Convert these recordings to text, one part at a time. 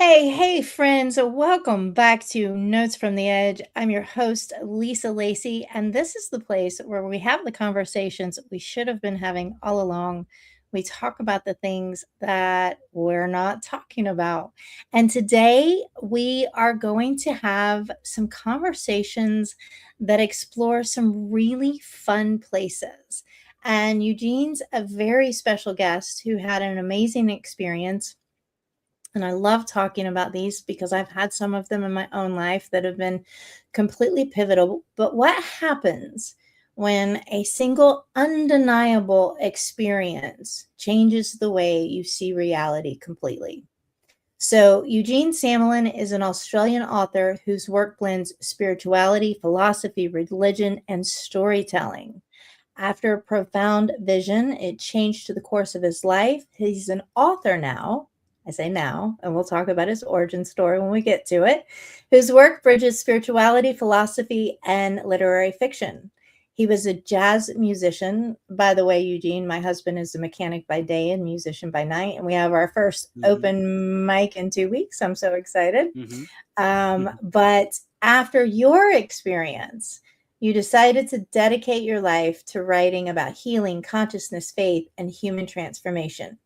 Hey, friends, welcome back to Notes from the Edge. I'm your host, Lisa Lacy, and this is the place where we have the conversations we should have been having all along. We talk about the things that we're not talking about. And today we are going to have some conversations that explore some really fun places. And Eugene's a very special guest who had an amazing experience, and I love talking about these because I've had some of them in my own life that have been completely pivotal. But what happens when a single undeniable experience changes the way you see reality completely? So, Eugene Samolin is an Australian author whose work blends spirituality, philosophy, religion, and storytelling. After a profound vision, it changed to the course of his life. He's an author now. I say now, and we'll talk about his origin story when we get to it, whose work bridges spirituality, philosophy, and literary fiction. He was a jazz musician. By the way, Eugene, my husband is a mechanic by day and musician by night, and we have our first Mhm, open mic in 2 weeks. I'm so excited. mhm, mhm. But after your experience, you decided to dedicate your life to writing about healing, consciousness, faith, and human transformation.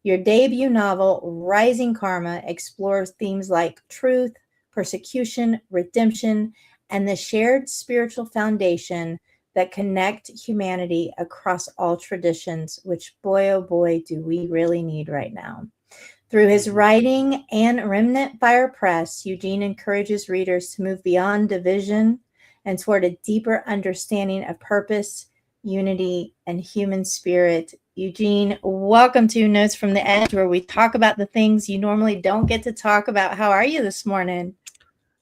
Your debut novel, Rising Karma, explores themes like truth, persecution, redemption, and the shared spiritual foundation that connect humanity across all traditions, which, boy, oh boy, do we really need right now. Through his Mhm. writing and Remnant Fire Press, Eugene encourages readers to move beyond division and toward a deeper understanding of purpose, unity, and human spirit. Eugene, welcome to Notes from the Edge, where we talk about the things you normally don't get to talk about. How are you this morning?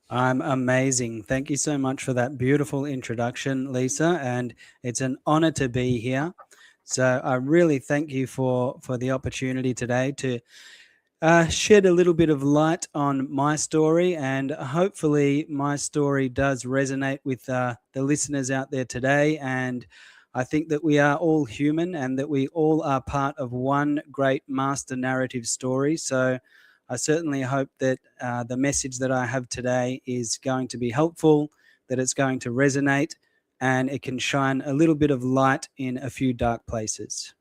I'm amazing. Thank you so much for that beautiful introduction, Lisa, and it's an honor to be here. So I really thank you for the opportunity today to shed a little bit of light on my story, and hopefully my story does resonate with the listeners out there today. And I think that we are all human and that we all are part of one great master narrative story. So I certainly hope that the message that I have today is going to be helpful, that it's going to resonate, and it can shine a little bit of light in a few dark places.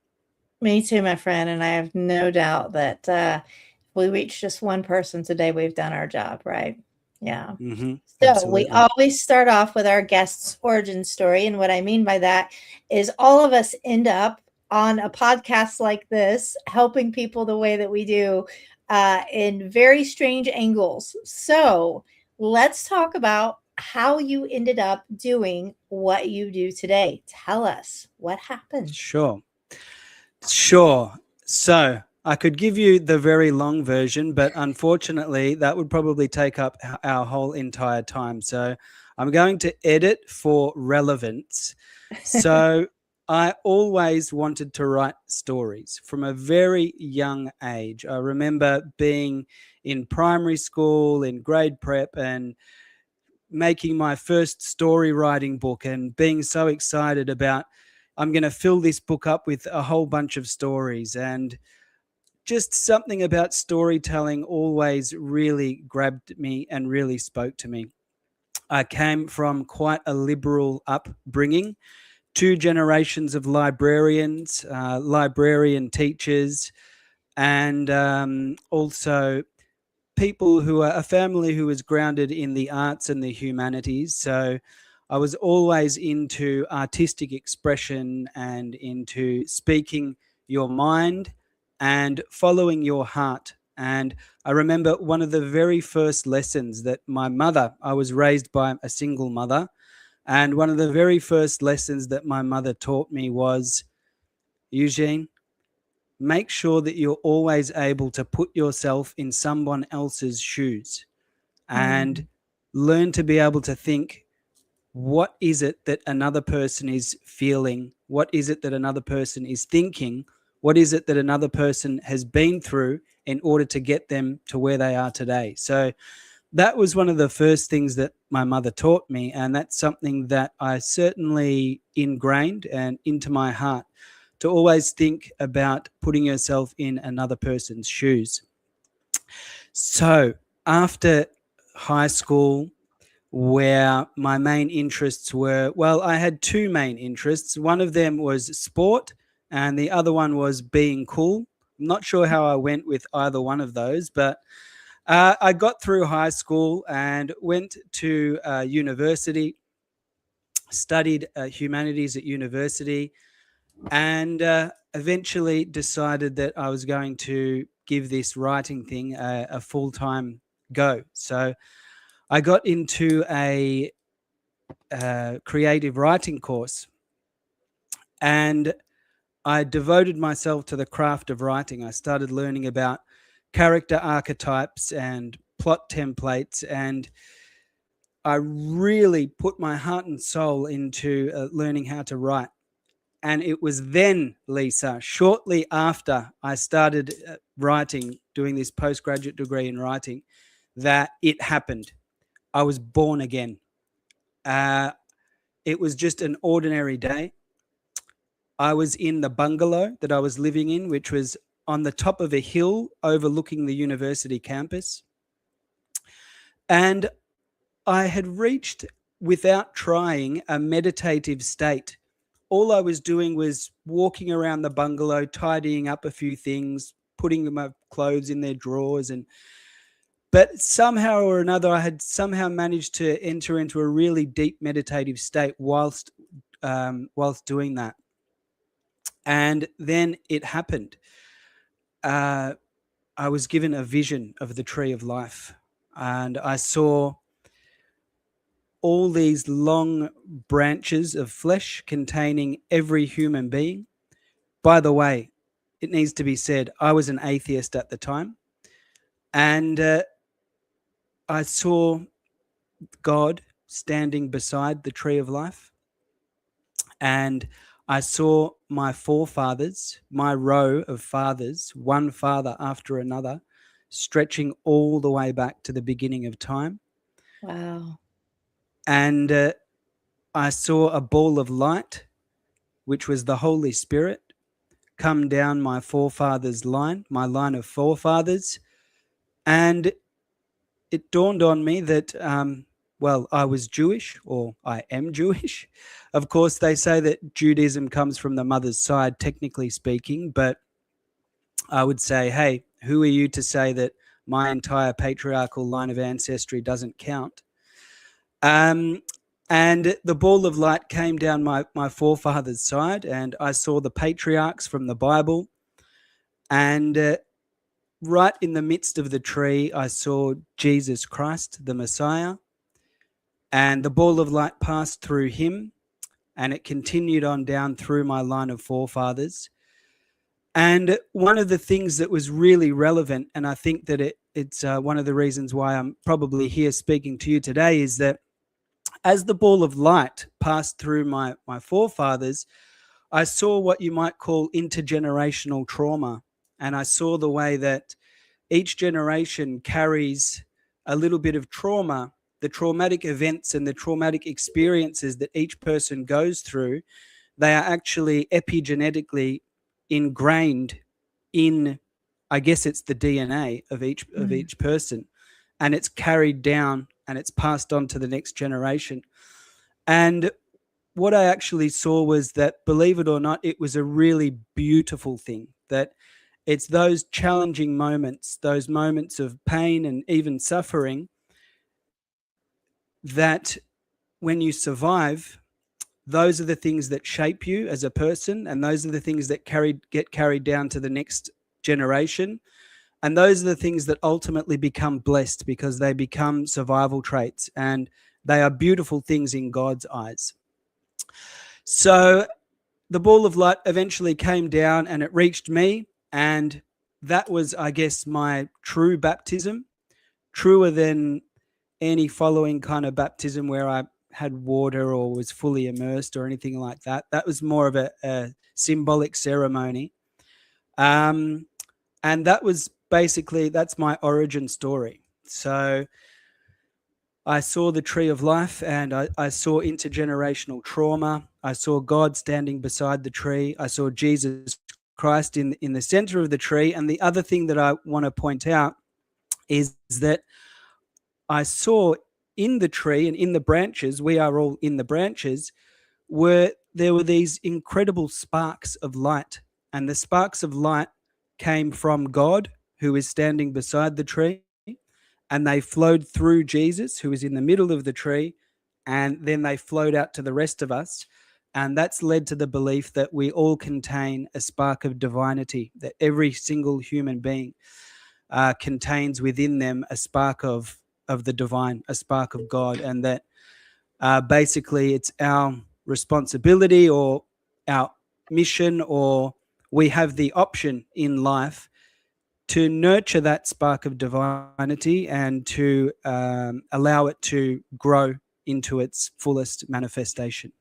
Me too, my friend. And I have no doubt that if we reach just one person today, we've done our job, right? Yeah. So we Absolutely. always start off with our guest's origin story. And what I mean by that is all of us end up on a podcast like this, helping people the way that we do in very strange angles. So let's talk about how you ended up doing what you do today. Tell us what happened. Sure. Sure. So I could give you the very long version, but unfortunately, that would probably take up our whole entire time. So I'm going to edit for relevance. So I always wanted to write stories from a very young age. I remember being in primary school, in grade prep, and making my first story writing book and being so excited about I'm going to fill this book up with a whole bunch of stories. And just something about storytelling always really grabbed me and really spoke to me. I came from quite a liberal upbringing, two generations of librarians, librarian teachers, and also people who are a family who is grounded in the arts and the humanities. So I was always into artistic expression and into speaking your mind and following your heart. And I remember one of the very first lessons that my mother, I was raised by a single mother, and one of the very first lessons that my mother taught me was, Eugene, make sure that you're always able to put yourself in someone else's shoes and Mm, learn to be able to think, what is it that another person is feeling? What is it that another person is thinking? What is it that another person has been through in order to get them to where they are today? So that was one of the first things that my mother taught me. And that's something that I certainly ingrained and into my heart, to always think about putting yourself in another person's shoes. So after high school, where my main interests were, well, I had two main interests. One of them was sport, and the other one was being cool. I'm not sure how I went with either one of those, but I got through high school and went to university, studied humanities at university, and eventually decided that I was going to give this writing thing a full time go. So I got into a creative writing course, and I devoted myself to the craft of writing. I started learning about character archetypes and plot templates, and I really put my heart and soul into learning how to write. And it was then, Lisa, shortly after I started writing, doing this postgraduate degree in writing, that it happened. I was born again. Uh, it was just an ordinary day. I was in the bungalow that I was living in, which was on the top of a hill overlooking the university campus. And I had reached, without trying, a meditative state. All I was doing was walking around the bungalow, tidying up a few things, putting my clothes in their drawers, and but somehow or another I had somehow managed to enter into a really deep meditative state whilst doing that. And then it happened. Uh, I was given a vision of the tree of life, and I saw all these long branches of flesh containing every human being. By the way, it needs to be said, I was an atheist at the time, and I saw God standing beside the tree of life, and I saw my forefathers, my row of fathers, one father after another, stretching all the way back to the beginning of time. Wow. And I saw a ball of light, which was the Holy Spirit, come down my forefathers' line, my line of forefathers. And it dawned on me that, well, I was Jewish, or I am Jewish. Of course, they say that Judaism comes from the mother's side, technically speaking, but I would say, hey, who are you to say that my entire patriarchal line of ancestry doesn't count? Um, and the ball of light came down my forefather's side, and I saw the patriarchs from the Bible. And right in the midst of the tree, I saw Jesus Christ, the Messiah. And the ball of light passed through him, and it continued on down through my line of forefathers. And one of the things that was really relevant, and I think that it's one of the reasons why I'm probably here speaking to you today, is that as the ball of light passed through my forefathers, I saw what you might call intergenerational trauma. And I saw the way that each generation carries a little bit of trauma, the traumatic events and the traumatic experiences that each person goes through. They are actually epigenetically ingrained in, I guess it's the DNA of each person, and it's carried down and it's passed on to the next generation. And what I actually saw was that, believe it or not, it was a really beautiful thing. That it's those challenging moments, those moments of pain and even suffering, that when you survive, those are the things that shape you as a person, and those are the things that get carried down to the next generation. And those are the things that ultimately become blessed because they become survival traits, and they are beautiful things in God's eyes. So the ball of light eventually came down and it reached me, and that was, I guess, my true baptism, truer than any following kind of baptism where I had water or was fully immersed or anything like that. That was more of a symbolic ceremony. And that was basically, that's my origin story. So I saw the tree of life, and I saw intergenerational trauma. I saw God standing beside the tree. I saw Jesus Christ in the center of the tree. And the other thing that I want to point out is that I saw in the tree and in the branches, we are all in the branches, there were these incredible sparks of light. And the sparks of light came from God, who is standing beside the tree, and they flowed through Jesus, who is in the middle of the tree, and then they flowed out to the rest of us. And that's led to the belief that we all contain a spark of divinity, that every single human being contains within them a spark of the divine, a spark of God, and that basically it's our responsibility or our mission, or we have the option in life to nurture that spark of divinity and to allow it to grow into its fullest manifestation.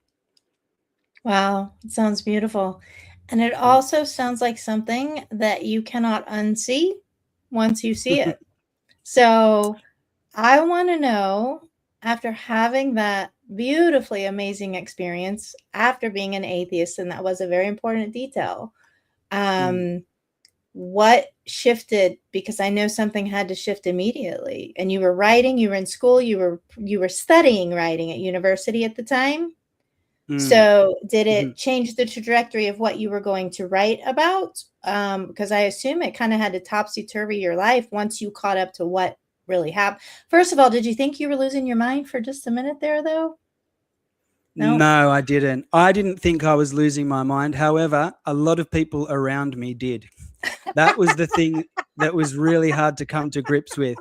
Wow, it sounds beautiful. And it Mm. also sounds like something that you cannot unsee once you see it. So I want to know, after having that beautifully amazing experience, after being an atheist, and that was a very important detail, Mm. um, what shifted? Because I know something had to shift immediately. And you were writing, you were in school, you were studying writing at university at the time. Mm. So, did Mhm. it change the trajectory of what you were going to write about? Because I assume it kind of had to topsy-turvy your life once you caught up to what really happened. First of all, did you think you were losing your mind for just a minute there, though? No. No, I didn't. I didn't think I was losing my mind. However, a lot of people around me did. That was the thing that was really hard to come to grips with.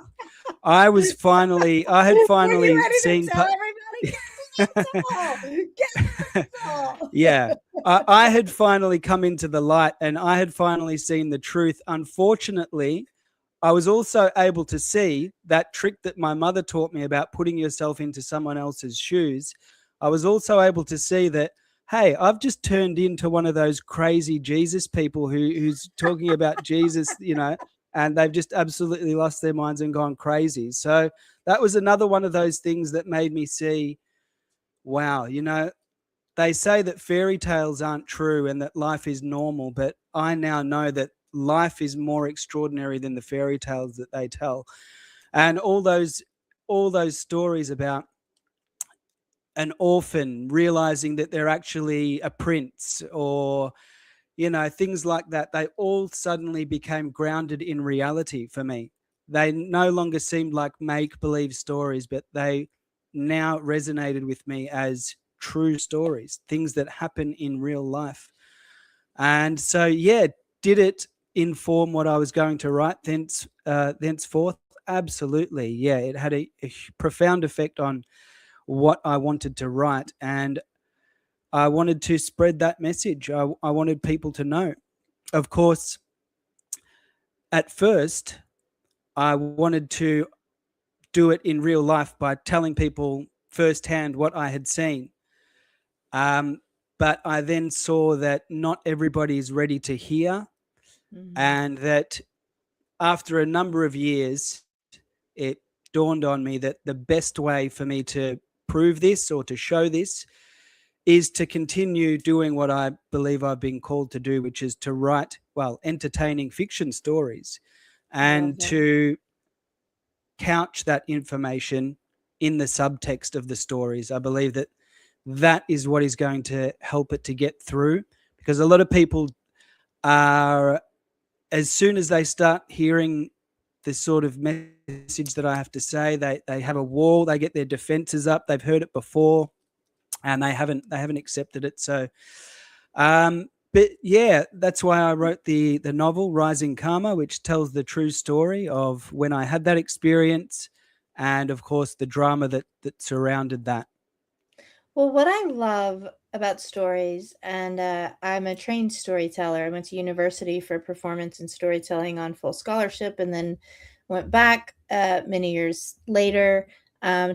I had Were you finally ready to seen tell everybody, "Get the mental! Get the mental!" yeah, I had finally come into the light and I had finally seen the truth. Unfortunately, I was also able to see that trick that my mother taught me about putting yourself into someone else's shoes. I was also able to see that, hey, I've just turned into one of those crazy Jesus people who's talking about Jesus, and they've just absolutely lost their minds and gone crazy. So that was another one of those things that made me see, wow, they say that fairy tales aren't true and that life is normal, but I now know that life is more extraordinary than the fairy tales that they tell. And all those stories about an orphan realizing that they're actually a prince, or things like that, they all suddenly became grounded in reality for me. They no longer seemed like make believe stories, but they now resonated with me as true stories, things that happen in real life. And so, yeah, did it inform what I was going to write thenceforth? Absolutely. Yeah, it had a profound effect on what I wanted to write. And I wanted to spread that message. I wanted people to know. Of course, at first, I wanted to do it in real life by telling people firsthand what I had seen. Um, but I then saw that not everybody is ready to hear, Mhm. and that after a number of years, it dawned on me that the best way for me to prove this or to show this is to continue doing what I believe I've been called to do, which is to write, well, entertaining fiction stories, I love and that. to couch that information in the subtext of the stories. I believe that that is what is going to help it to get through, because a lot of people are, as soon as they start hearing the sort of message that I have to say, they have a wall, they get their defenses up, they've heard it before, and they haven't accepted it. So but yeah, that's why I wrote the novel Rising Karma, which tells the true story of when I had that experience, and of course the drama that surrounded that. Well, what I love about stories, and I'm a trained storyteller. I went to university for performance and storytelling on full scholarship, and then went back many years later.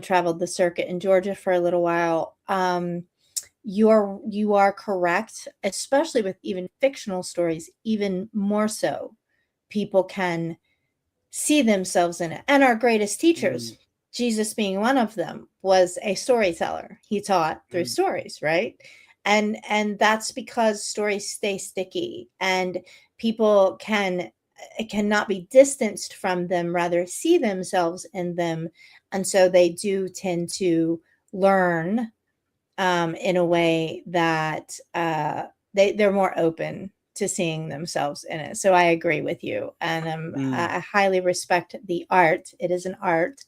Traveled the circuit in Georgia for a little while. You are correct, especially with even fictional stories, even more so. People can see themselves in it. And our greatest Mm, teachers, Jesus being one of them, was a storyteller. He taught through mm, stories, right? And that's because stories stay sticky and people can cannot be distanced from them, rather see themselves in them. And so they do tend to learn in a way that they're more open to seeing themselves in it. So I agree with you, and Mm. I highly respect the art. It is an art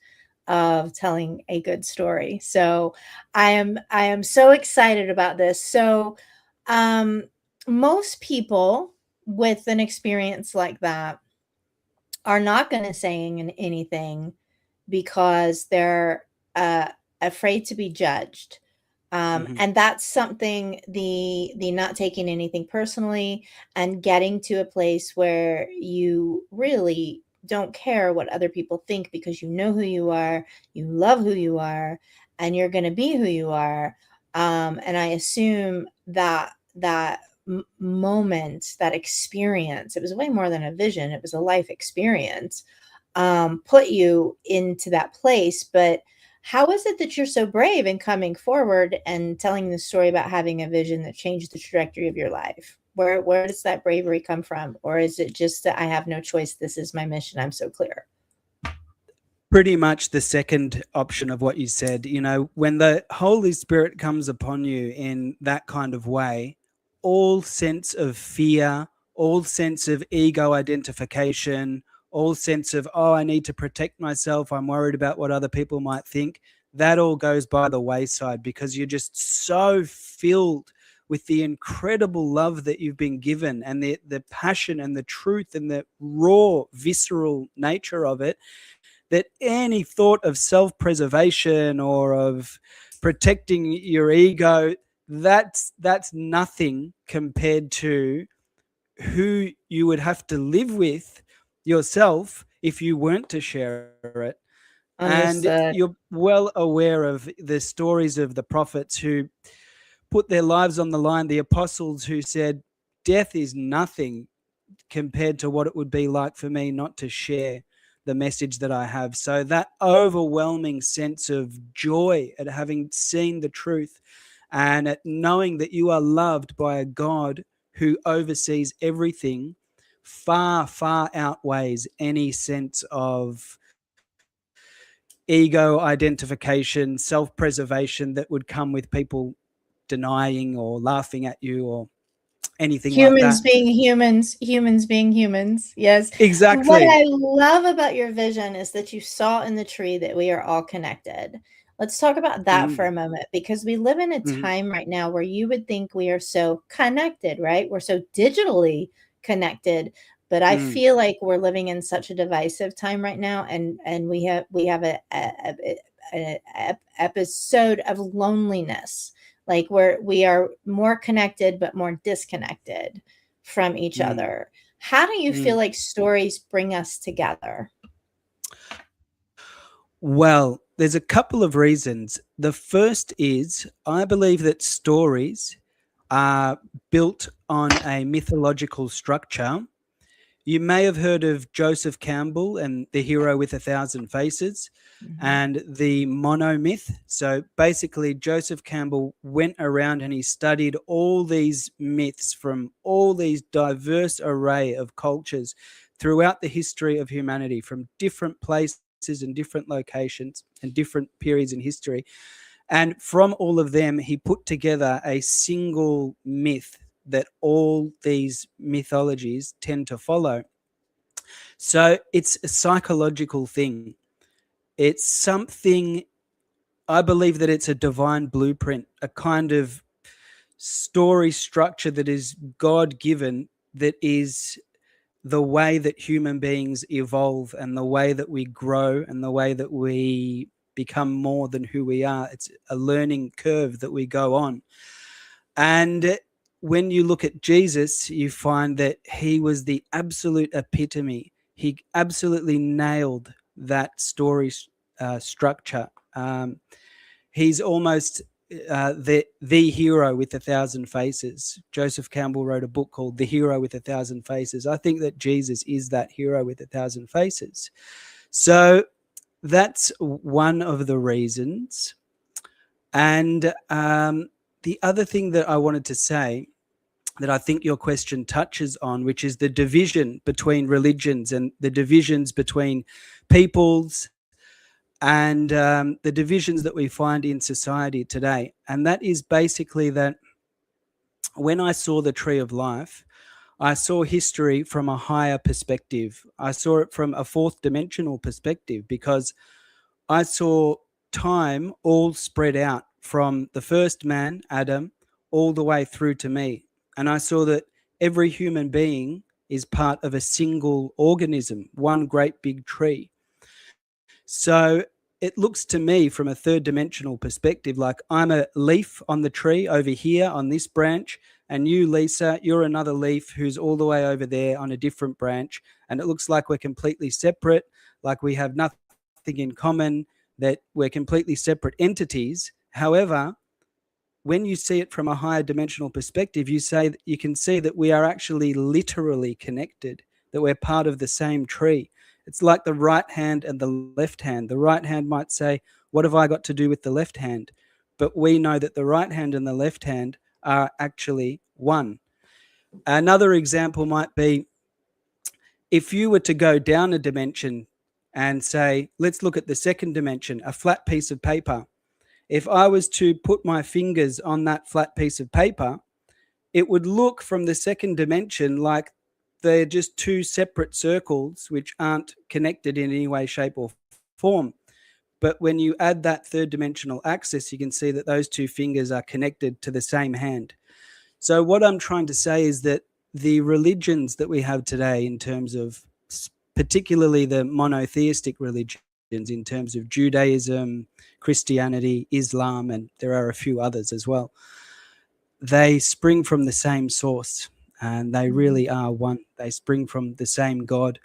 of telling a good story. So I am so excited about this. So um, most people with an experience like that are not going to say anything because they're afraid to be judged. Mhm. And that's something, the not taking anything personally and getting to a place where you really don't care what other people think because you know who you are, you love who you are, and you're going to be who you are. And I assume that moment, that experience, it was way more than a vision, it was a life experience, put you into that place. But how is it that you're so brave in coming forward and telling the story about having a vision that changed the trajectory of your life? Where does that bravery come from? Or is it just that I have no choice? This is my mission. I'm so clear. Pretty much the second option of what you said. You know, when the Holy Spirit comes upon you in that kind of way, all sense of fear, all sense of ego identification, all sense of, oh, I need to protect myself, I'm worried about what other people might think, that all goes by the wayside because you're just so filled with the incredible love that you've been given and the passion and the truth and the raw, visceral nature of it, that any thought of self-preservation or of protecting your ego, that's nothing compared to who you would have to live with yourself if you weren't to share it. And you're Understood. well aware of the stories of the prophets who put their lives on the line, the apostles who said, death is nothing compared to what it would be like for me not to share the message that I have. So that overwhelming sense of joy at having seen the truth and at knowing that you are loved by a God who oversees everything far, far outweighs any sense of ego identification, self preservation that would come with people denying or laughing at you or anything like Humans that. being humans, humans being humans. Yes. What Exactly. I love about your vision is that you saw in the tree that we are all connected. Let's talk about that for Mm. a moment, because we live in a Mhm. time right now where you would think we are so connected, right? We're so digitally connected, but I Mm. feel like we're living in such a divisive time right now, and we have a episode of loneliness, like we are more connected but more disconnected from each Mm. other. How do you feel Mm. like stories bring us together? Well, there's a couple of reasons. The first is I believe that stories are built on a mythological structure. You may have heard of Joseph Campbell and the hero with a thousand faces Mhm. and the monomyth. So basically, Joseph Campbell went around and he studied all these myths from all these diverse array of cultures throughout the history of humanity, from different places and different locations and different periods in history. And from all of them, he put together a single myth that all these mythologies tend to follow. So it's a psychological thing. It's something, I believe that it's a divine blueprint, a kind of story structure that is God given, that is the way that human beings evolve and the way that we grow and the way that we become more than who we are. It's a learning curve that we go on. And when you look at Jesus, you find that he was the absolute epitome. He absolutely nailed that story structure. He's almost the hero with a thousand faces. Joseph Campbell wrote a book called The Hero with a Thousand Faces. I think that Jesus is that hero with a thousand faces. So that's one of the reasons. And the other thing that I wanted to say that I think your question touches on, which is the division between religions and the divisions between peoples and the divisions that we find in society today. And that is basically that when I saw the tree of life, I saw history from a higher perspective. I saw it from a fourth dimensional perspective because I saw time all spread out from the first man, Adam, all the way through to me. And I saw that every human being is part of a single organism, one great big tree. So it looks to me from a third dimensional perspective like I'm a leaf on the tree over here on this branch, and you, Lisa, you're another leaf who's all the way over there on a different branch. And it looks like we're completely separate, like we have nothing in common, that we're completely separate entities. However, when you see it from a higher dimensional perspective, you can see that we are actually literally connected, that we're part of the same tree. It's like the right hand and the left hand. The right hand might say, what have I got to do with the left hand? But we know that the right hand and the left hand are actually one. Another example might be if you were to go down a dimension and say, let's look at the second dimension, a flat piece of paper. If I was to put my fingers on that flat piece of paper, it would look from the second dimension like they're just two separate circles which aren't connected in any way, shape, or form. But when you add that third dimensional axis, you can see that those two fingers are connected to the same hand. So, what I'm trying to say is that the religions that we have today, in terms of particularly the monotheistic religions, in terms of Judaism, Christianity, Islam, and there are a few others as well, they spring from the same source and they really are one. They spring from the same God.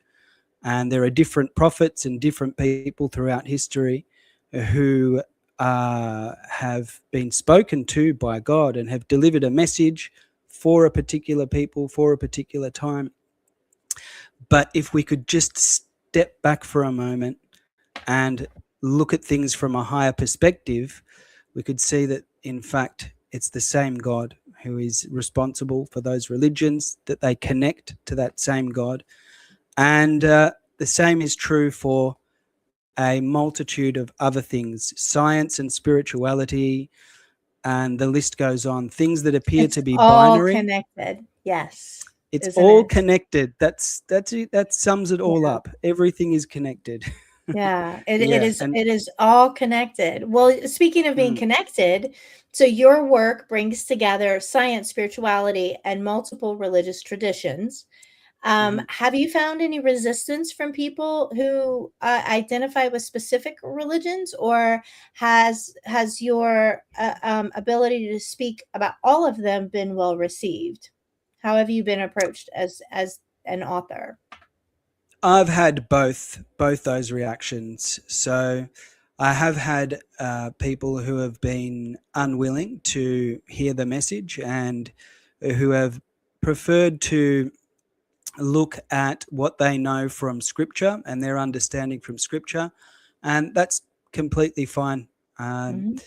And there are different prophets and different people throughout history who have been spoken to by God and have delivered a message for a particular people, for a particular time. But if we could just step back for a moment and look at things from a higher perspective, we could see that, in fact, it's the same God who is responsible for those religions, that they connect to that same God. And the same is true for a multitude of other things, science and spirituality, and the list goes on. Things that appear It's to be all binary, connected. Yes, it's isn't all it? connected. That's it. That sums it all Yeah. up. Everything is connected. Yeah, it Yeah, is and it is all connected. Well, speaking of being mm, connected, so your work brings together science, spirituality, and multiple religious traditions. mhm. Have you found any resistance from people who identify with specific religions, or has your ability to speak about all of them been well received? How have you been approached as an author? I've had both those reactions. So I have had people who have been unwilling to hear the message and who have preferred to look at what they know from Scripture and their understanding from Scripture, and that's completely fine. Um, Mhm.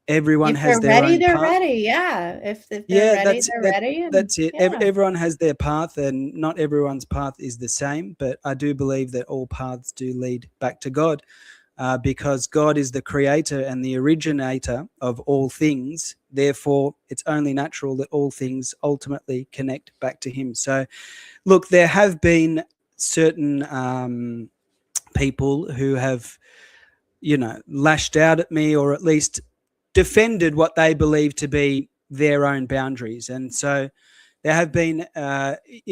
Everyone If has they're their ready, own they're path. ready. Yeah. If they're Yeah, ready, they're ready. And that's it. yeah. Everyone has their path, and not everyone's path is the same. But I do believe that all paths do lead back to God, because God is the creator and the originator of all things. Therefore, it's only natural that all things ultimately connect back to Him. So, look, there have been certain people who have, lashed out at me, or at least defended what they believe to be their own boundaries. And so there have been,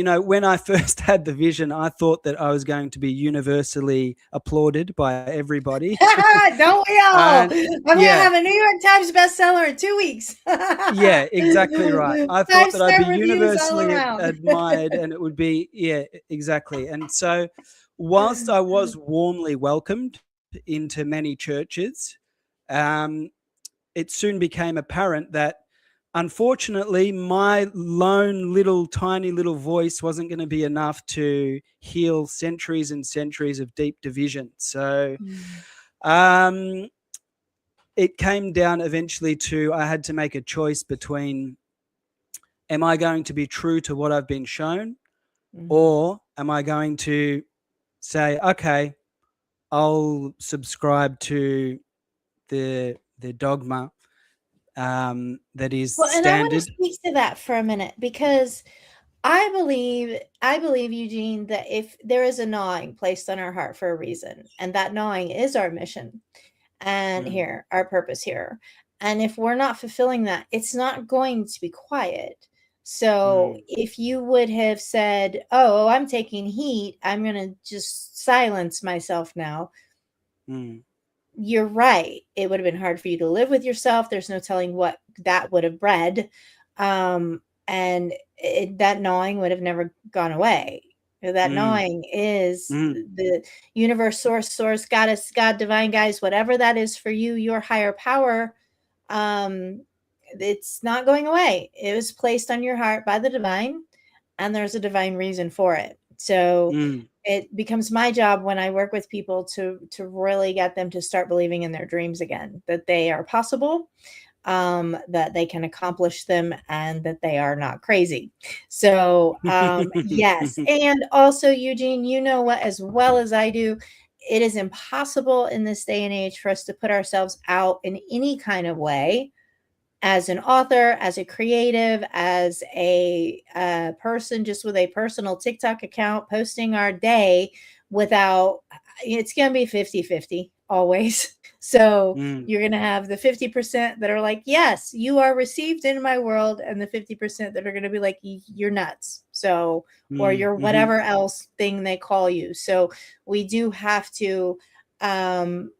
when I first had the vision, I thought that I was going to be universally applauded by everybody. Don't we all? And I'm gonna yeah, have a New York Times bestseller in 2 weeks. yeah, exactly right. I thought that I'd be Five-star reviews all universally around. admired, and it would be, yeah, exactly. And so, whilst I was warmly welcomed into many churches, um, it soon became apparent that, unfortunately, my lone little tiny little voice wasn't going to be enough to heal centuries and centuries of deep division. So Mm. um, it came down eventually to I had to make a choice between am I going to be true to what I've been shown, Mhm. or am I going to say, okay, I'll subscribe to the dogma that is Well, and I want to standard? speak to that for a minute because I believe, Eugene, that if there is a gnawing placed on our heart for a reason, and that gnawing is our mission and Mm, here, our purpose here. And if we're not fulfilling that, it's not going to be quiet. So mm, if you would have said, "Oh, I'm taking heat, I'm going to just silence myself now," mm, you're right. It would have been hard for you to live with yourself. There's no telling what that would have bred. And that gnawing would have never gone away. That mm, gnawing is mm, the universe, source, goddess, God, divine guys, whatever that is for you, your higher power. Um, it's not going away. It was placed on your heart by the divine, and there's a divine reason for it. So mm, it becomes my job when I work with people to really get them to start believing in their dreams again, that they are possible, that they can accomplish them, and that they are not crazy. So yes, and also Eugene, you know what as well as I do. It is impossible in this day and age for us to put ourselves out in any kind of way as an author, as a creative, as a person just with a personal TikTok account posting our day without it's going to be 50-50 always. So mm, you're going to have the 50% that are like, yes, you are received in my world, and the 50% that are going to be like, you're nuts. So, or mm, you're mhm. whatever else thing they call you. So we do have to um,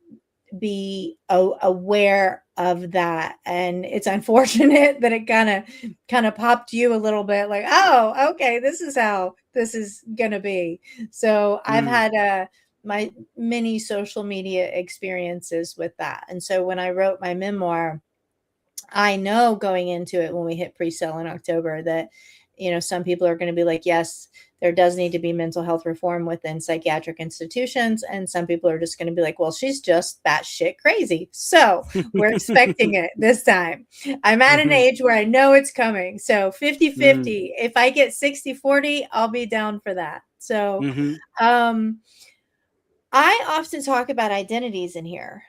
be aware of that, and it's unfortunate that it kind of popped you a little bit like, oh, okay, this is how this is gonna be. So I've Mm, had my many social media experiences with that, and so when I wrote my memoir, I know going into it when we hit pre-sale in October that, some people are going to be like, yes, there does need to be mental health reform within psychiatric institutions. And some people are just going to be like, well, she's just batshit crazy. So we're expecting it this time. I'm at an mhm, age where I know it's coming. So 50 mm, 50. If I get 60-40, I'll be down for that. So, mhm. um, I often talk about identities in here,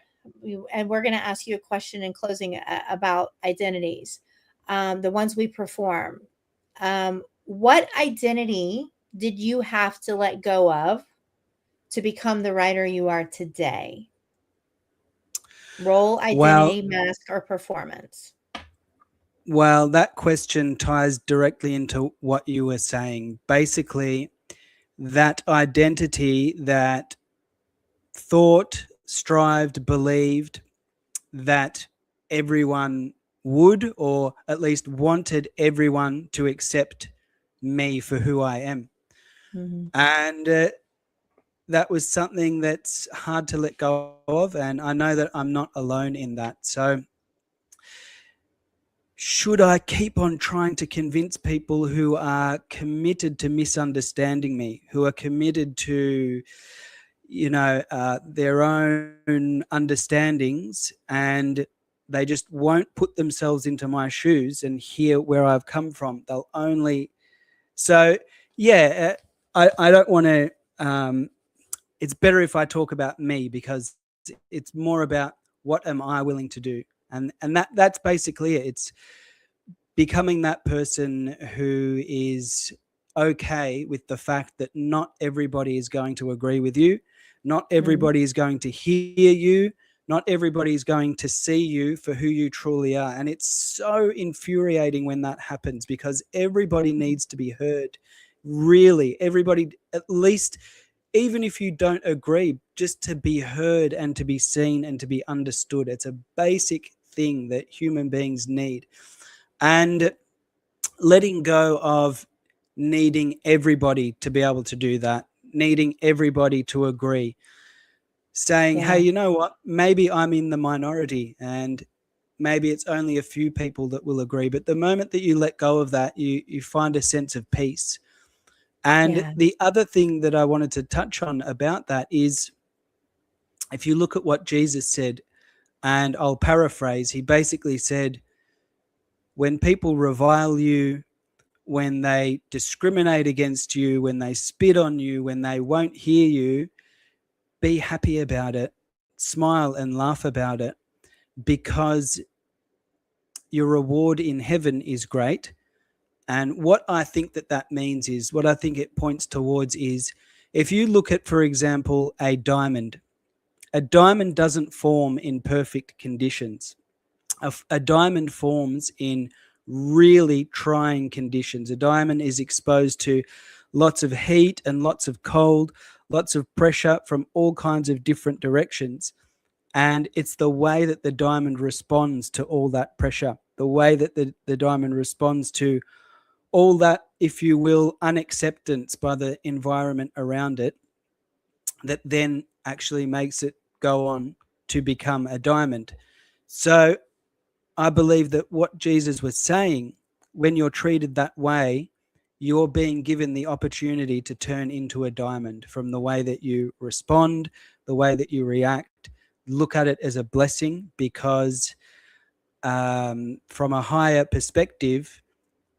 and we're going to ask you a question in closing about identities, the ones we perform. What identity did you have to let go of to become the writer you are today? Role, Well, identity, mask, or performance? well, that question ties directly into what you were saying. Basically, that identity that thought, strived, believed that everyone would, or at least wanted everyone to accept me for who I am. Mhm. And that was something that's hard to let go of. And I know that I'm not alone in that. So, should I keep on trying to convince people who are committed to misunderstanding me, who are committed to, their own understandings, and they just won't put themselves into my shoes and hear where I've come from? They'll only so yeah. I don't want to. It's better if I talk about me because it's more about what am I willing to do, and that's basically it. It's becoming that person who is okay with the fact that not everybody is going to agree with you, not Mhm. everybody is going to hear you, not everybody is going to see you for who you truly are. And it's so infuriating when that happens because everybody needs to be heard. Really, everybody, at least, even if you don't agree, just to be heard and to be seen and to be understood. It's a basic thing that human beings need. And letting go of needing everybody to be able to do that, needing everybody to agree, saying, hey, Yeah. you know what? Maybe I'm in the minority and maybe it's only a few people that will agree. But the moment that you let go of that, you find a sense of peace. And Yeah. the other thing that I wanted to touch on about that is if you look at what Jesus said, and I'll paraphrase, he basically said, when people revile you, when they discriminate against you, when they spit on you, when they won't hear you, be happy about it, smile and laugh about it, because your reward in heaven is great. And what I think that means is, what I think it points towards is, if you look at, for example, a diamond doesn't form in perfect conditions. A diamond forms in really trying conditions. A diamond is exposed to lots of heat and lots of cold, lots of pressure from all kinds of different directions. And it's the way that the diamond responds to all that pressure, the way that the diamond responds to all that, if you will, unacceptance by the environment around it, that then actually makes it go on to become a diamond. So I believe that what Jesus was saying, when you're treated that way, you're being given the opportunity to turn into a diamond from the way that you respond, the way that you react. Look at it as a blessing, because from a higher perspective,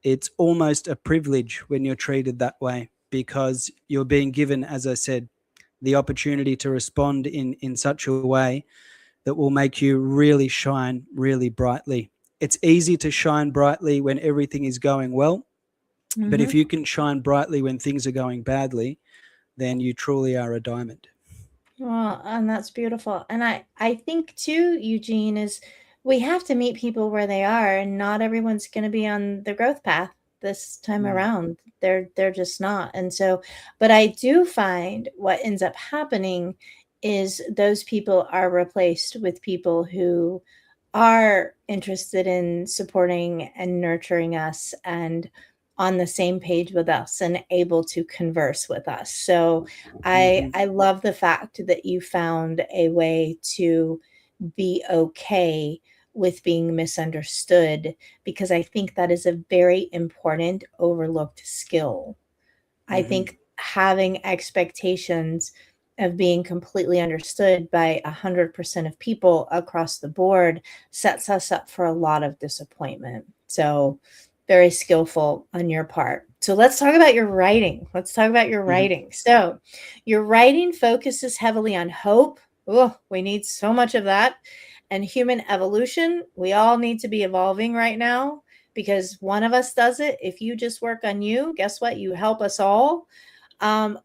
it's almost a privilege when you're treated that way, because you're being given, as I said, the opportunity to respond in such a way that will make you really shine really brightly. It's easy to shine brightly when everything is going well, but if Mhm. you can shine brightly when things are going badly, then you truly are a diamond. Well, and that's beautiful. And I think too, Eugene, is we have to meet people where they are, and not everyone's going to be on the growth path this time Mm. around. They're just not. And so, but I do find what ends up happening is those people are replaced with people who are interested in supporting and nurturing us and on the same page with us and able to converse with us. So Hmm. I love the fact that you found a way to be okay with being misunderstood, because I think that is a very important overlooked skill. I Hmm. think having expectations of being completely understood by 100% of people across the board sets us up for a lot of disappointment. So, very skillful on your part. So, let's talk about your writing. Let's talk about your Hmm. writing. So, your writing focuses heavily on hope. Oh, we need so much of that. And human evolution. We all need to be evolving right now, because one of us does it. If you just work on you, guess what? You help us all.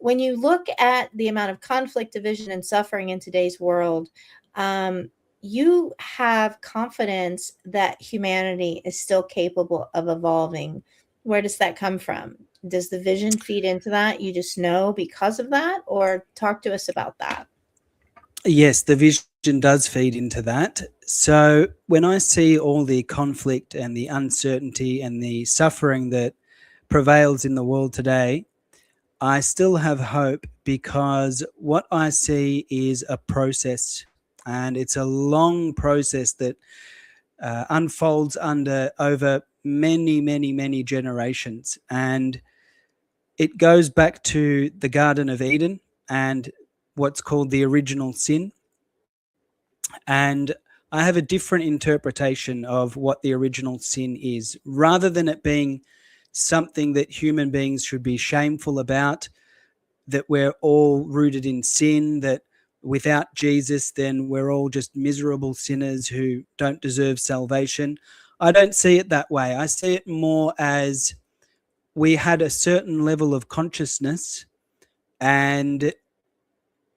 When you look at the amount of conflict, division, and suffering in today's world, um, you have confidence that humanity is still capable of evolving. Where does that come from? Does the vision feed into that? You just know because of that, or talk to us about that? Yes, the vision does feed into that. So when I see all the conflict and the uncertainty and the suffering that prevails in the world today, I still have hope, because what I see is a process, and it's a long process that unfolds under over many, many, many generations. And it goes back to the Garden of Eden and what's called the original sin. And I have a different interpretation of what the original sin is. Rather than it being something that human beings should be shameful about, that we're all rooted in sin, that without Jesus, then we're all just miserable sinners who don't deserve salvation. I don't see it that way. I see it more as, we had a certain level of consciousness, and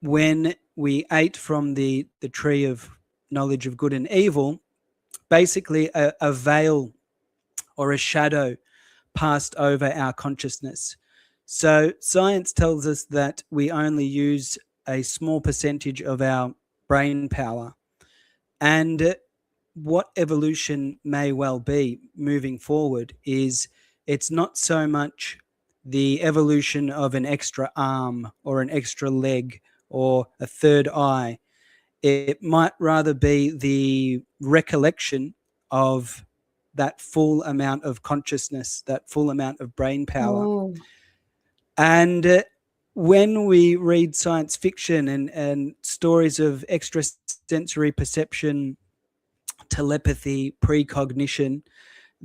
when we ate from the tree of knowledge of good and evil, basically a veil or a shadow passed over our consciousness. So science tells us that we only use a small percentage of our brain power. And what evolution may well be moving forward is, it's not so much the evolution of an extra arm or an extra leg or a third eye. It might rather be the recollection of that full amount of consciousness, that full amount of brain power. Oh, And when we read science fiction and stories of extrasensory perception, telepathy, precognition,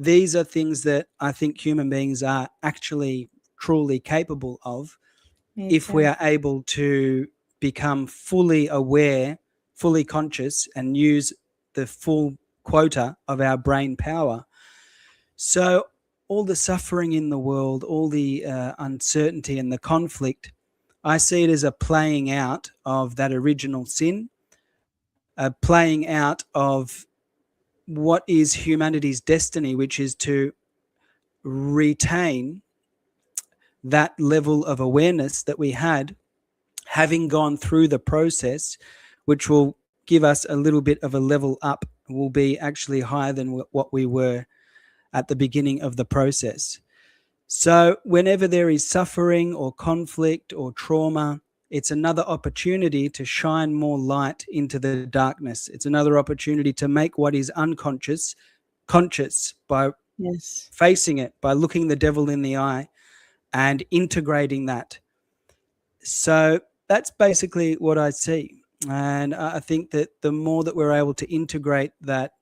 these are things that I think human beings are actually truly capable of Me if we too. are able to become fully aware, fully conscious, and use the full quota of our brain power. So, all the suffering in the world, all the uncertainty and the conflict, I see it as a playing out of that original sin, a playing out of what is humanity's destiny, which is to retain that level of awareness that we had, having gone through the process, which will give us a little bit of a level up, will be actually higher than what we were at the beginning of the process. So, whenever there is suffering or conflict or trauma, it's another opportunity to shine more light into the darkness. It's another opportunity to make what is unconscious conscious by Yes. facing it, by looking the devil in the eye and integrating that. So, that's basically what I see. And I think that the more that we're able to integrate that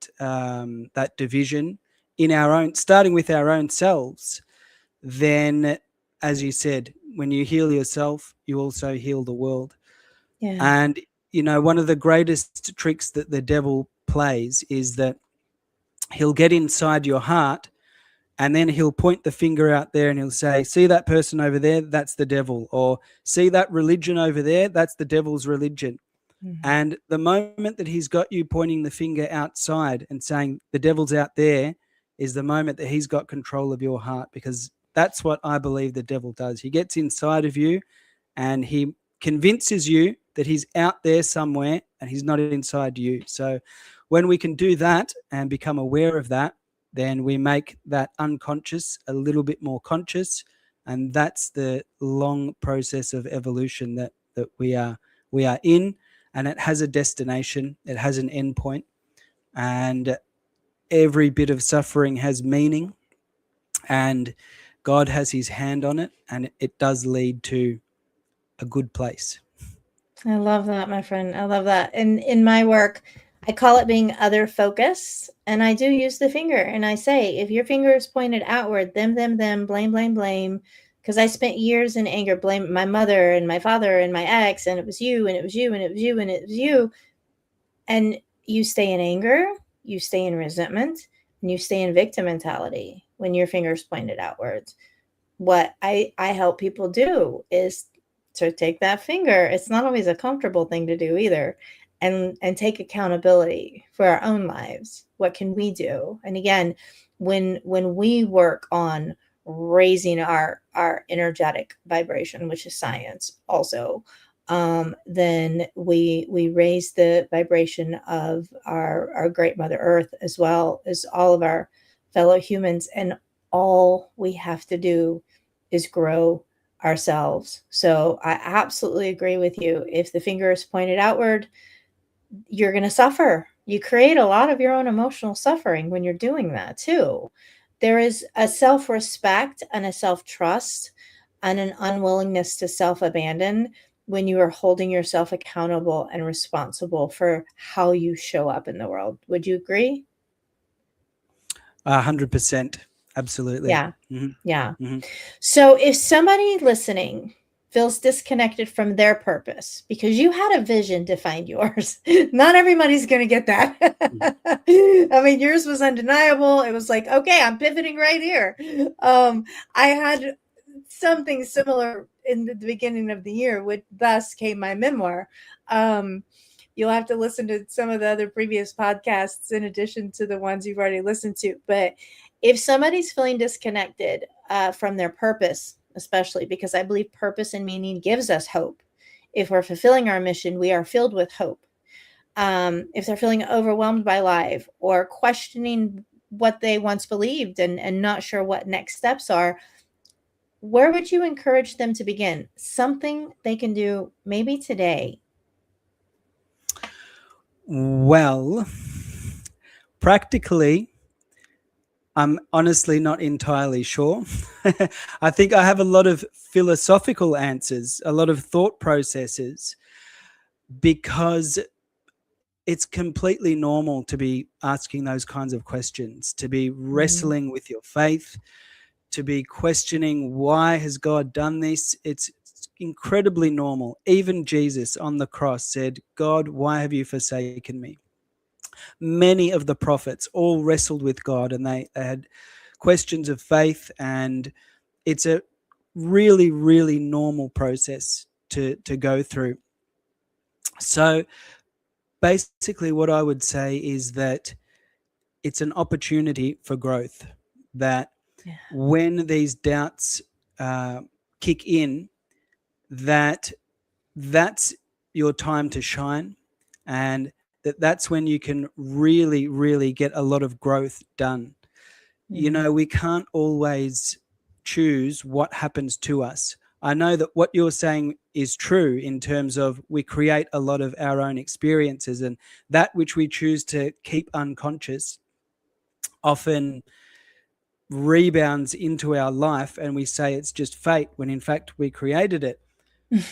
division in our own, starting with our own selves, then, as you said, when you heal yourself, you also heal the world. Yeah. And, one of the greatest tricks that the devil plays is that he'll get inside your heart and then he'll point the finger out there and he'll say, see that person over there? That's the devil. Or see that religion over there? That's the devil's religion. Mhm. And the moment that he's got you pointing the finger outside and saying the devil's out there is the moment that he's got control of your heart, because that's what I believe the devil does. He gets inside of you and he convinces you that he's out there somewhere and he's not inside you. So when we can do that and become aware of that, then we make that unconscious a little bit more conscious. And that's the long process of evolution that we are in, and it has a destination, it has an end point, and every bit of suffering has meaning, and God has his hand on it, and it does lead to a good place. I love that, my friend. I love that. And in my work, I call it being other focused. And I do use the finger and I say, if your finger is pointed outward, them, blame, blame, blame. Because I spent years in anger, blame my mother and my father and my ex, and it was you, and it was you, and it was you, and it was you. And you stay in anger, you stay in resentment, and you stay in victim mentality when your finger's pointed outwards. What I help people do is to take that finger. It's not always a comfortable thing to do either, and take accountability for our own lives. What can we do? And again, when we work on raising our energetic vibration, which is science also, then we raise the vibration of our great Mother Earth, as well as all of our fellow humans. And all we have to do is grow ourselves. So I absolutely agree with you. If the finger is pointed outward, you're going to suffer. You create a lot of your own emotional suffering when you're doing that too. There is a self respect and a self trust and an unwillingness to self abandon when you are holding yourself accountable and responsible for how you show up in the world. Would you agree? 100%. Absolutely. Yeah. Hmm. Yeah. Hmm. So if somebody listening feels disconnected from their purpose because you had a vision to find yours, not everybody's going to get that. I mean, yours was undeniable. It was like, okay, I'm pivoting right here. I had something similar in the beginning of the year, which thus came my memoir. Um, you'll have to listen to some of the other previous podcasts in addition to the ones you've already listened to. But if somebody's feeling disconnected from their purpose, especially because I believe purpose and meaning gives us hope. If we're fulfilling our mission, we are filled with hope. If they're feeling overwhelmed by life or questioning what they once believed and not sure what next steps are, where would you encourage them to begin? Something they can do maybe today. Well, practically, I'm honestly not entirely sure. I think I have a lot of philosophical answers, a lot of thought processes, because it's completely normal to be asking those kinds of questions, to be Mhm. wrestling with your faith, to be questioning, why has God done this? It's incredibly normal. Even Jesus on the cross said, God, why have you forsaken me? Many of the prophets all wrestled with God, and they had questions of faith, and it's a really, really normal process to go through. So basically, what I would say is that it's an opportunity for growth. That Yeah. when these doubts uh, kick in, that's your time to shine, and that's when you can really, really get a lot of growth done. You Mhm. know, we can't always choose what happens to us. I know that what you're saying is true in terms of we create a lot of our own experiences, and that which we choose to keep unconscious often rebounds into our life, and we say it's just fate when in fact we created it.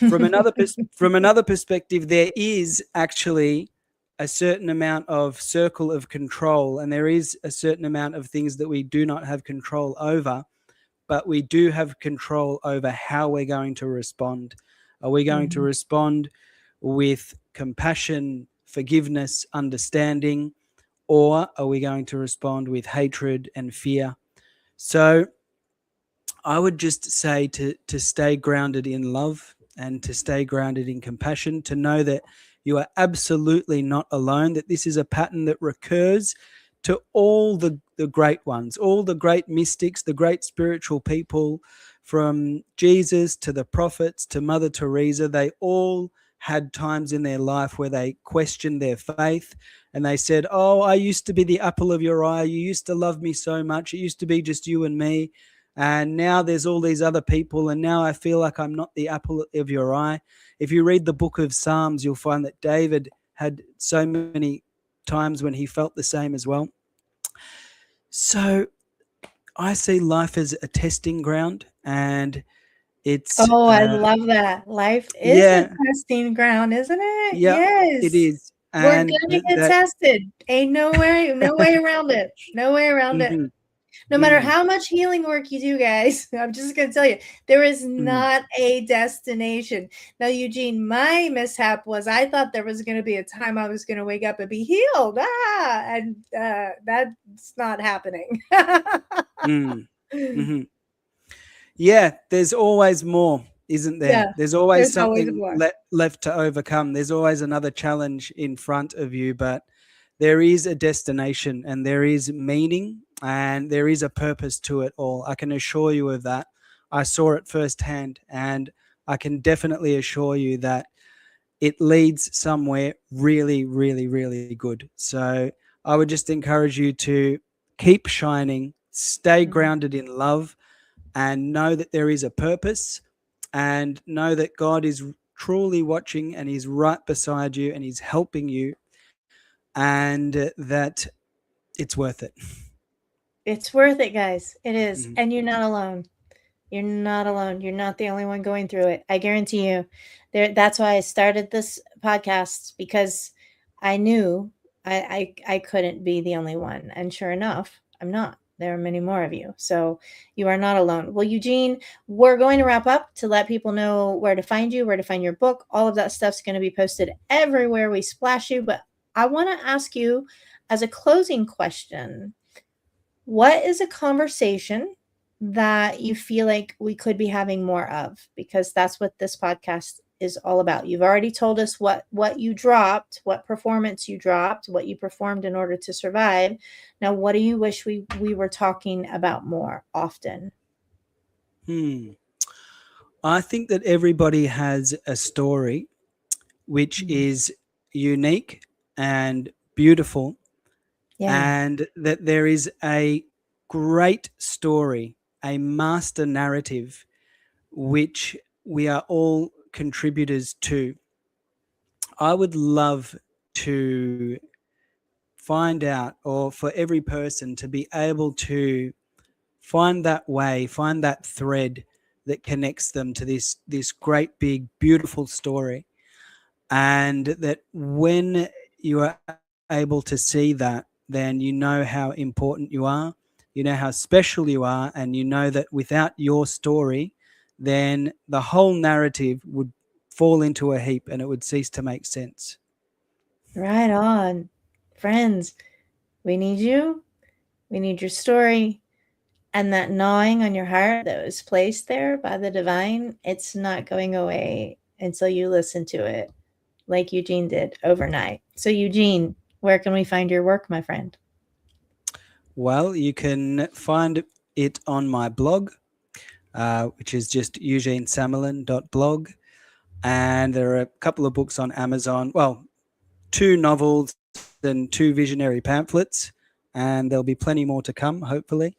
From another perspective, there is actually a certain amount of circle of control, and there is a certain amount of things that we do not have control over, but we do have control over how we're going to respond. Are we going to Mhm. respond with compassion, forgiveness, understanding, or are we going to respond with hatred and fear? So I would just say to stay grounded in love and to stay grounded in compassion, to know that you are absolutely not alone, that this is a pattern that recurs to all the great ones, all the great mystics, the great spiritual people, from Jesus to the prophets to Mother Teresa. They all had times in their life where they questioned their faith, and they said, oh, I used to be the apple of your eye. You used to love me so much. It used to be just you and me, and now there's all these other people, and now I feel like I'm not the apple of your eye. If you read the book of Psalms, you'll find that David had so many times when he felt the same as well. So I see life as a testing ground, and it's Oh, I love that. Life is a yeah, testing ground, isn't it? yeah, it Yes. is. We're And gonna get that tested. Ain't no way around it. No way around it. mhm, No matter mhm, how much healing work you do, guys, I'm just gonna tell you, there is mhm. not a destination. Now, Eugene, my mishap was I thought there was gonna be a time I was gonna wake up and be healed. And that's not happening. Mm, mhm. Yeah, there's always more, isn't there? Yeah, There's always there's always something more. left to overcome. There's always another challenge in front of you, but there is a destination, and there is meaning, and there is a purpose to it all. I can assure you of that. I saw it firsthand, and I can definitely assure you that it leads somewhere really, really, really good. So I would just encourage you to keep shining, stay Mhm. grounded in love, and know that there is a purpose, and know that God is truly watching, and He's right beside you, and He's helping you, and that it's worth it. It's worth it, guys. It is. Mhm. And you're not alone. You're not alone. You're not the only one going through it. I guarantee you. That's why I started this podcast, because I knew I couldn't be the only one. And sure enough, I'm not. There are many more of you. So you are not alone. Well, Eugene, we're going to wrap up to let people know where to find you, where to find your book. All of that stuff's going to be posted everywhere we splash you. But I want to ask you, as a closing question, what is a conversation that you feel like we could be having more of? Because that's what this podcast is all about. You've already told us what you dropped, what performance you dropped, what you performed in order to survive. Now, what do you wish we were talking about more often? Hmm. I think that everybody has a story which Mm. is unique and beautiful, Yeah. and that there is a great story, a master narrative, which we are all contributors to. I would love to find out, or for every person to be able to find that way, find that thread that connects them to this great big beautiful story, and that when you are able to see that, then you know how important you are, you know how special you are, and you know that without your story, then the whole narrative would fall into a heap and it would cease to make sense. Right on. Friends, we need you. We need your story. And that gnawing on your heart that was placed there by the divine, it's not going away until you listen to it, like Eugene did overnight. So, Eugene, where can we find your work, my friend? Well, you can find it on my blog, which is just eugenesamolin.blog. And there are a couple of books on Amazon. Well, two novels and two visionary pamphlets, and there'll be plenty more to come, hopefully.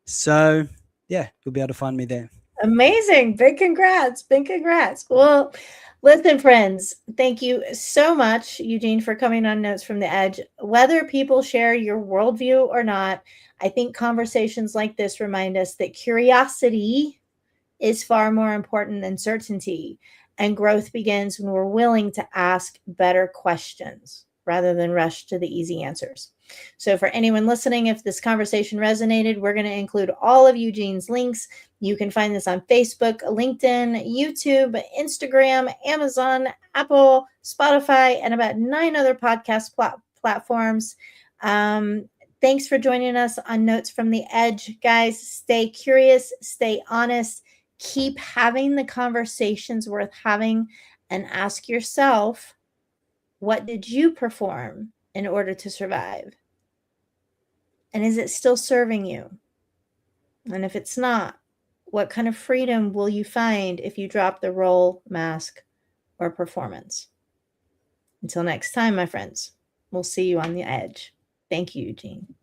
So, yeah, you'll be able to find me there. Amazing. Big congrats. Big congrats. Well, listen, friends, thank you so much, Eugene, for coming on Notes from the Edge. Whether people share your worldview or not, I think conversations like this remind us that curiosity is far more important than certainty. And growth begins when we're willing to ask better questions rather than rush to the easy answers. So, for anyone listening, if this conversation resonated, we're going to include all of Eugene's links. You can find this on Facebook, LinkedIn, YouTube, Instagram, Amazon, Apple, Spotify, and about 9 other podcast platforms. Thanks for joining us on Notes from the Edge, guys. Stay curious, stay honest, keep having the conversations worth having, and ask yourself, what did you perform in order to survive? And is it still serving you? And if it's not, what kind of freedom will you find if you drop the role, mask, or performance? Until next time, my friends, we'll see you on the edge. Thank you, Eugene.